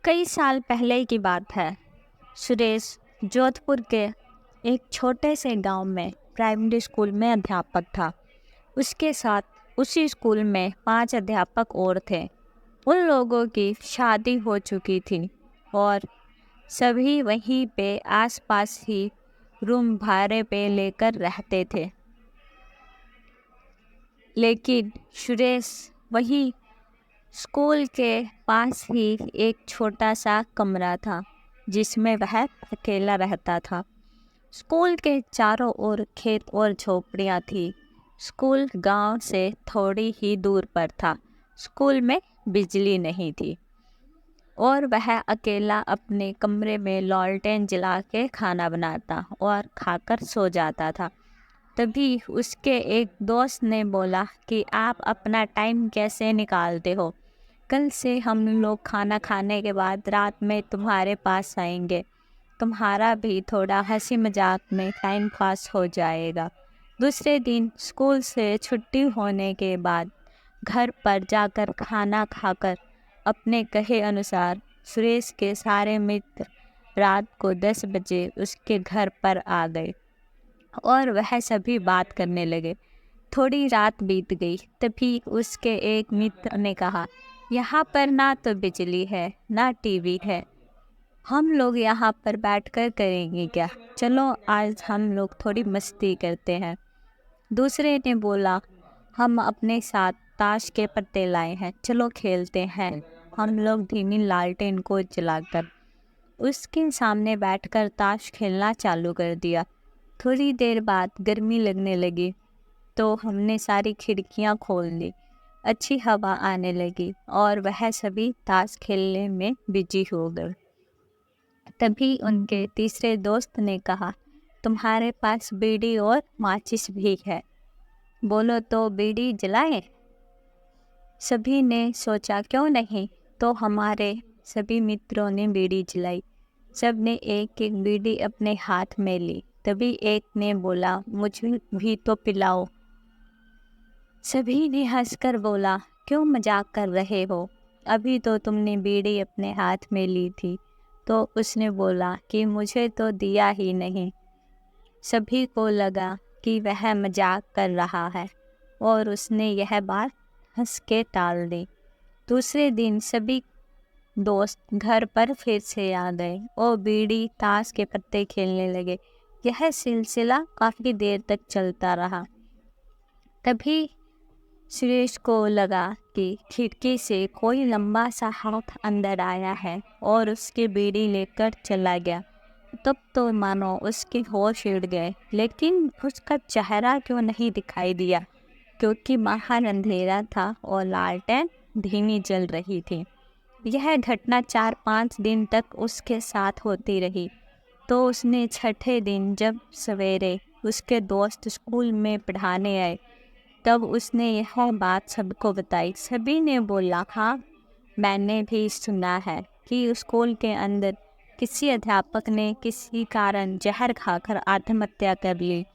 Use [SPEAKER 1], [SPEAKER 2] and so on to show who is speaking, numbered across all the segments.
[SPEAKER 1] कई साल पहले की बात है। सुरेश जोधपुर के एक छोटे से गांव में प्राइमरी स्कूल में अध्यापक था। उसके साथ उसी स्कूल में 5 अध्यापक और थे। उन लोगों की शादी हो चुकी थी और सभी वहीं पे आसपास ही रूम भाड़े पे लेकर रहते थे। लेकिन सुरेश वही स्कूल के पास ही एक छोटा सा कमरा था जिसमें वह अकेला रहता था। स्कूल के चारों ओर खेत और झोपड़ियाँ थी। स्कूल गांव से थोड़ी ही दूर पर था। स्कूल में बिजली नहीं थी और वह अकेला अपने कमरे में लॉलटेन जला के खाना बनाता और खाकर सो जाता था। तभी उसके एक दोस्त ने बोला कि आप अपना टाइम कैसे निकालते हो? कल से हम लोग खाना खाने के बाद रात में तुम्हारे पास आएंगे। तुम्हारा भी थोड़ा हंसी मजाक में टाइम पास हो जाएगा। दूसरे दिन स्कूल से छुट्टी होने के बाद घर पर जाकर खाना खाकर अपने कहे अनुसार सुरेश के सारे मित्र रात को 10 बजे उसके घर पर आ गए और वह सभी बात करने लगे। थोड़ी रात बीत गई, तभी उसके एक मित्र ने कहा, यहाँ पर ना तो बिजली है ना टीवी है, हम लोग यहाँ पर बैठकर करेंगे क्या? चलो आज हम लोग थोड़ी मस्ती करते हैं। दूसरे ने बोला, हम अपने साथ ताश के पत्ते लाए हैं, चलो खेलते हैं। हम लोग धीमी लालटेन को जलाकर उसके सामने बैठकर ताश खेलना चालू कर दिया। थोड़ी देर बाद गर्मी लगने लगी तो हमने सारी खिड़कियां खोल दी। अच्छी हवा आने लगी और वह सभी ताश खेलने में बिजी हो गए। तभी उनके तीसरे दोस्त ने कहा, तुम्हारे पास बीड़ी और माचिस भी है, बोलो तो बीड़ी जलाएं। सभी ने सोचा क्यों नहीं, तो हमारे सभी मित्रों ने बीड़ी जलाई। सब ने एक एक बीड़ी अपने हाथ में ली। तभी एक ने बोला, मुझे भी तो पिलाओ। सभी ने हंसकर बोला, क्यों मजाक कर रहे हो? अभी तो तुमने बीड़ी अपने हाथ में ली थी। तो उसने बोला कि मुझे तो दिया ही नहीं। सभी को लगा कि वह मजाक कर रहा है और उसने यह बात हंस के टाल दी। दूसरे दिन सभी दोस्त घर पर फिर से आ गए और बीड़ी ताश के पत्ते खेलने लगे। यह सिलसिला काफ़ी देर तक चलता रहा। तभी सुरेश को लगा कि खिड़की से कोई लंबा सा हाथ अंदर आया है और उसकी बीड़ी लेकर चला गया। तब तो मानो उसके होश उड़ गए, लेकिन उसका चेहरा क्यों नहीं दिखाई दिया, क्योंकि बाहर अंधेरा था और लालटेन धीमी जल रही थी। यह घटना 4-5 दिन तक उसके साथ होती रही। तो उसने छठे दिन जब सवेरे उसके दोस्त स्कूल में पढ़ाने आए, तब उसने यह बात सबको बताई। सभी ने बोला, हाँ मैंने भी सुना है कि स्कूल के अंदर किसी अध्यापक ने किसी कारण जहर खाकर आत्महत्या कर ली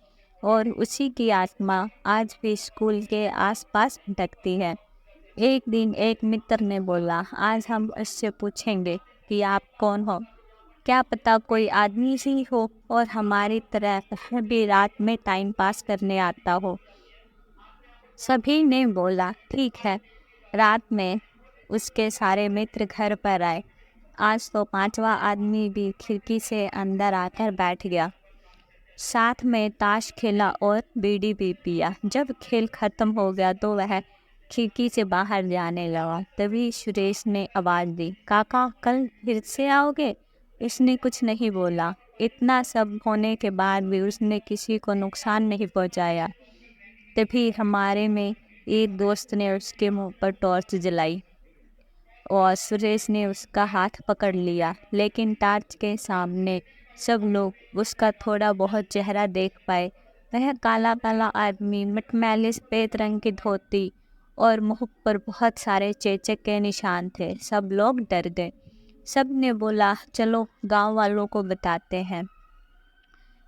[SPEAKER 1] और उसी की आत्मा आज भी स्कूल के आसपास भटकती है। एक दिन एक मित्र ने बोला, आज हम उससे पूछेंगे कि आप कौन हो, क्या पता कोई आदमी ही हो और हमारी तरह वह भी रात में टाइम पास करने आता हो। सभी ने बोला, ठीक है। रात में उसके सारे मित्र घर पर आए। आज तो 5वां आदमी भी खिड़की से अंदर आकर बैठ गया। साथ में ताश खेला और बीड़ी भी पिया। जब खेल खत्म हो गया तो वह खिड़की से बाहर जाने लगा। तभी सुरेश ने आवाज़ दी, काका कल फिर से आओगे? उसने कुछ नहीं बोला। इतना सब होने के बाद भी उसने किसी को नुकसान नहीं पहुंचाया। तभी हमारे में एक दोस्त ने उसके मुंह पर टॉर्च जलाई और सुरेश ने उसका हाथ पकड़ लिया, लेकिन टॉर्च के सामने सब लोग उसका थोड़ा बहुत चेहरा देख पाए। वह काला काला आदमी, मटमैली सफ़ेद रंग की धोती और मुंह पर बहुत सारे चेचक के निशान थे। सब लोग डर गए। सब ने बोला, चलो गांव वालों को बताते हैं।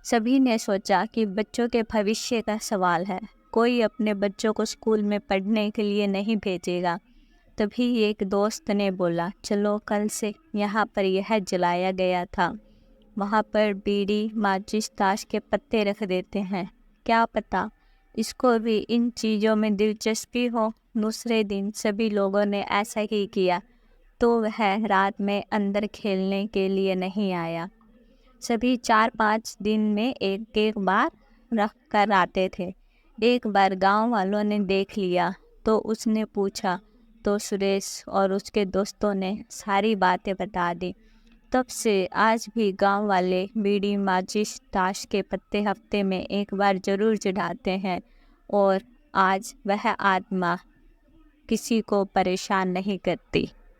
[SPEAKER 1] सभी ने सोचा कि बच्चों के भविष्य का सवाल है, कोई अपने बच्चों को स्कूल में पढ़ने के लिए नहीं भेजेगा। तभी एक दोस्त ने बोला, चलो कल से यहाँ पर यह जलाया गया था, वहाँ पर बीड़ी माचिस ताश के पत्ते रख देते हैं, क्या पता इसको भी इन चीज़ों में दिलचस्पी हो। दूसरे दिन सभी लोगों ने ऐसा ही किया, तो वह रात में अंदर खेलने के लिए नहीं आया। सभी 4-5 दिन में एक एक बार रख कर आते थे। एक बार गांव वालों ने देख लिया तो उसने पूछा, तो सुरेश और उसके दोस्तों ने सारी बातें बता दी। तब से आज भी गांव वाले बीड़ी माचिस ताश के पत्ते हफ्ते में एक बार ज़रूर चढ़ाते हैं, और आज वह आत्मा किसी को परेशान नहीं करती।